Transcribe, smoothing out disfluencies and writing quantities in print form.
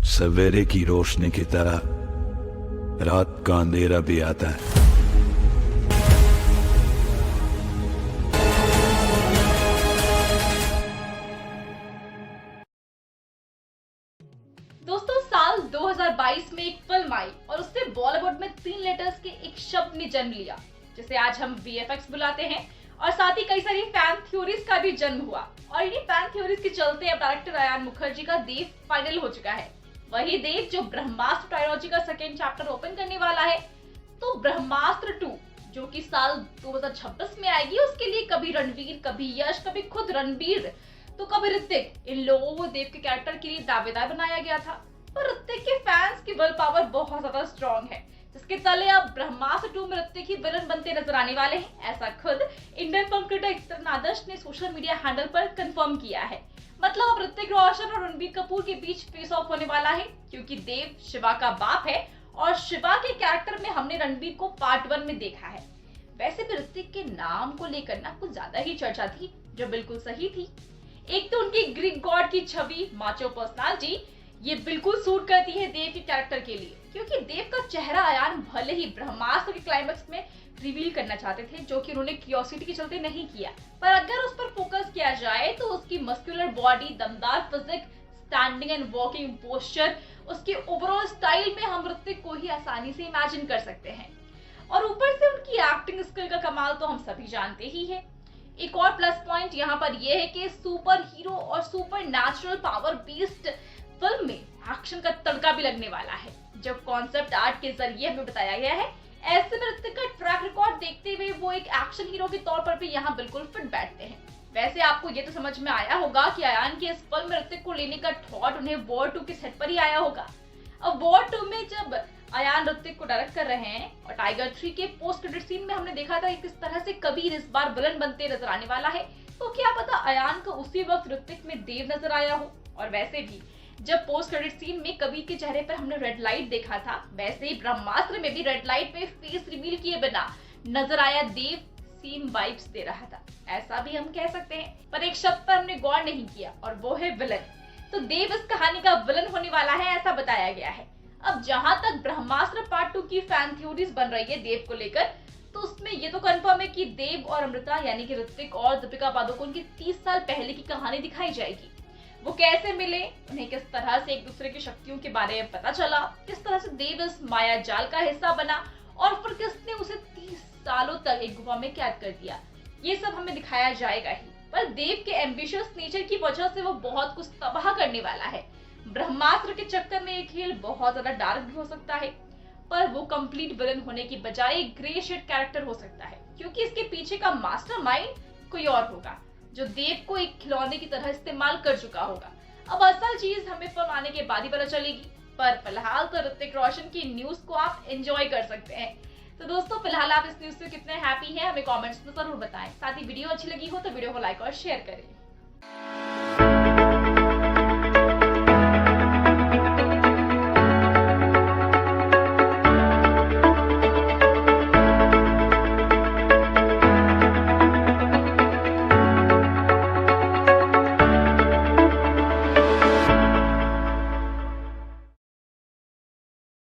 सवेरे की रोशनी की तरह रात का अंधेरा भी आता है। दोस्तों, साल 2022 में एक फिल्म आई और उससे बॉलीवुड में 3 लेटर्स के एक शब्द ने जन्म लिया, जिसे आज हम वीएफएक्स बुलाते हैं। और साथ ही कई सारी फैन थ्योरीज का भी जन्म हुआ। और इन्हीं फैन थ्योरीज के चलते अब डायरेक्टर अयान मुखर्जी का देव फाइनल हो चुका है। वही देव जो ब्रह्मास्त्र ट्रायलॉजी का सेकेंड चैप्टर ओपन करने वाला है। तो ब्रह्मास्त्र 2 जो कि साल 2026 में आएगी, उसके लिए कभी रणवीर, कभी यश, कभी खुद रणबीर, तो कभी ऋतिक, इन लोगों को देव के कैरेक्टर के लिए दावेदार बनाया गया था। पर ऋतिक के फैंस की विल पावर बहुत ज्यादा स्ट्रॉन्ग है, जिसके तले अब ब्रह्मास्त्र 2 में ऋतिक ही विलन बनते नजर आने वाले हैं। ऐसा खुद इंडियन फिल्म क्रिटिक तरुण आदर्श ने सोशल मीडिया हैंडल पर कंफर्म किया है। मतलब अब ऋतिक रोशन और रणबीर कपूर के बीच फेस ऑफ होने वाला है, क्योंकि देव शिवा का बाप है और शिवा के कैरेक्टर में हमने रणबीर को पार्ट 1 में देखा है। वैसे भी ऋतिक के नाम को लेकर ना कुछ ज्यादा ही चर्चा थी, जो बिल्कुल सही थी। एक तो उनकी ग्रीक गॉड की छवि, माचो पर्सनालिटी, ये बिल्कुल सूट करती है देव के कैरेक्टर के लिए, क्योंकि देव का चेहरा अयान भले ही ब्रह्मास्त्र के क्लाइमेक्स में रिवील करना चाहते थे, जो कि उन्होंने क्यूरियोसिटी के चलते नहीं किया। पर अगर उस पर फोकस किया जाए तो उसकी मस्कुलर बॉडी, दमदार physique, standing and walking posture, उसके ओवरऑल स्टाइल में हम ऋतिक को ही आसानी से इमेजिन कर सकते हैं। और ऊपर से उनकी एक्टिंग स्किल का कमाल तो हम सभी जानते ही है। एक और प्लस पॉइंट यहाँ पर यह है कि सुपर हीरो और super natural power based film में एक्शन का तड़का भी लगने वाला है, जब कॉन्सेप्ट आर्ट के जरिए हमें बताया गया है। ऐसे में ऋतिक का ट्रैक रिकॉर्ड देखते हुए वो एक एक्शन हीरो के तौर पर भी यहाँ बिल्कुल फिट बैठते हैं। वैसे आपको ये तो समझ में आया होगा कि अयान की इस फिल्म में ऋतिक को लेने का थॉट उन्हें वॉर 2 के सेट पर ही आया होगा। अब वॉर 2 में जब अयान ऋतिक को डायरेक्ट कर रहे हैं और टाइगर 3 के पोस्ट क्रेडिट सीन में हमने देखा था कि किस तरह से कबीर इस बार विलन बनते नजर आने वाला है, तो क्या पता अयान को उसी वक्त ऋतिक में देव नजर आया हो। और वैसे भी जब पोस्ट क्रेडिट सीन में कबीर के चेहरे पर हमने रेड लाइट देखा था, वैसे ही ब्रह्मास्त्र में भी रेड लाइट पे फेस रिवील किए बिना नजर आया देव, सेम वाइब्स दे रहा था। ऐसा भी हम कह सकते हैं, पर एक शब्द पर हमने गौर नहीं किया और वो है विलन। तो देव इस कहानी का विलन होने वाला है, ऐसा बताया गया है। अब जहां तक ब्रह्मास्त्र पार्ट 2 की फैन थ्योरीज बन रही है देव को लेकर, तो उसमें ये तो कंफर्म है कि देव और अमृता यानी कि ऋतिक और दीपिका पादुकोण की 30 साल पहले की कहानी दिखाई जाएगी। वो कैसे मिले, उन्हें किस तरह से एक दूसरे की शक्तियों के बारे में पता चला, किस तरह से देव इस माया जाल का हिस्सा बना और फिर किसने उसे 30 सालों तक एक गुफा में कैद कर दिया, ये सब हमें दिखाया जाएगा ही। पर देव के एम्बिशियस नेचर की वजह से वो बहुत कुछ तबाह करने वाला है। ब्रह्मास्त्र के चक्कर में ये खेल बहुत ज्यादा डार्क भी हो सकता है, पर वो कंप्लीट विलन होने की बजाय एक ग्रे शेड कैरेक्टर हो सकता है, क्योंकि इसके पीछे का मास्टरमाइंड कोई और होगा, जो देव को एक खिलौने की तरह इस्तेमाल कर चुका होगा। अब असल चीज हमें फिल्म आने के बाद ही पता चलेगी, पर फिलहाल तो ऋतिक रोशन की न्यूज को आप एंजॉय कर सकते हैं। तो दोस्तों, फिलहाल आप इस न्यूज से कितने हैप्पी हैं हमें कमेंट्स में जरूर बताएं। साथ ही वीडियो अच्छी लगी हो तो वीडियो को लाइक और शेयर करें।